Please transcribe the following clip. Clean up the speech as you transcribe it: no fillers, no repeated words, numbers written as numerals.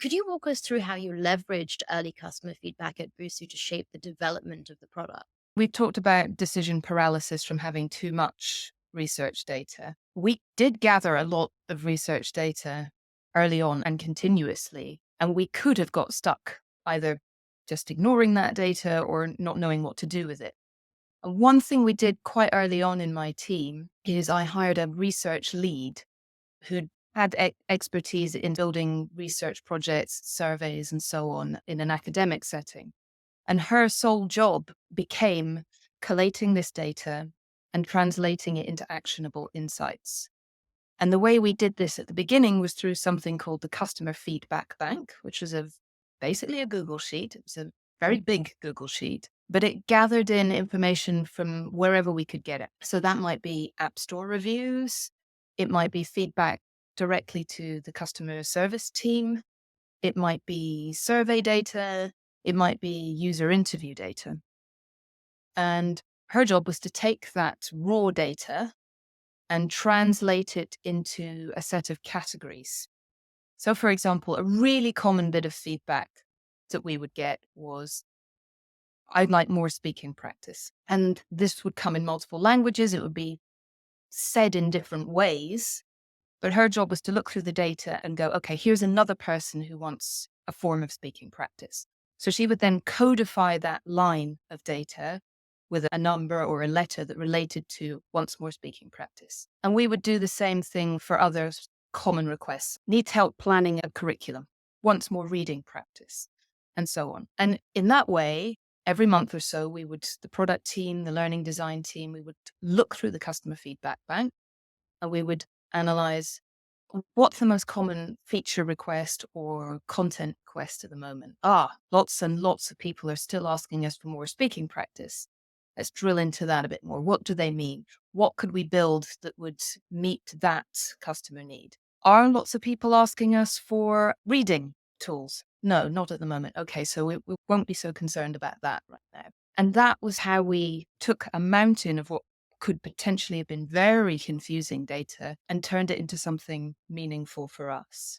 Could you walk us through how you leveraged early customer feedback at Busuu to shape the development of the product? We've talked about decision paralysis from having too much research data. We did gather a lot of research data early on and continuously, and we could have got stuck either just ignoring that data or not knowing what to do with it. And one thing we did quite early on in my team is I hired a research lead who had expertise in building research projects, surveys, and so on in an academic setting. And her sole job became collating this data and translating it into actionable insights. And the way we did this at the beginning was through something called the Customer Feedback Bank, which was basically a Google Sheet. It was a very big Google Sheet, but it gathered in information from wherever we could get it. So that might be App Store reviews, it might be feedback directly to the customer service team, it might be survey data, it might be user interview data. And her job was to take that raw data and translate it into a set of categories. So, for example, a really common bit of feedback that we would get was, I'd like more speaking practice. And this would come in multiple languages. It would be said in different ways. But her job was to look through the data and go, okay, here's another person who wants a form of speaking practice. So she would then codify that line of data with a number or a letter that related to wants more speaking practice. And we would do the same thing for other common requests. Needs help planning a curriculum, wants more reading practice, and so on. And in that way, every month or so, the product team, the learning design team, we would look through the customer feedback bank and we would analyze what's the most common feature request or content request at the moment. Lots and lots of people are still asking us for more speaking practice. Let's drill into that a bit more. What do they mean? What could we build that would meet that customer need? Are lots of people asking us for reading tools? No, not at the moment. Okay, so we won't be so concerned about that right now. And that was how we took a mountain of what could potentially have been very confusing data and turned it into something meaningful for us.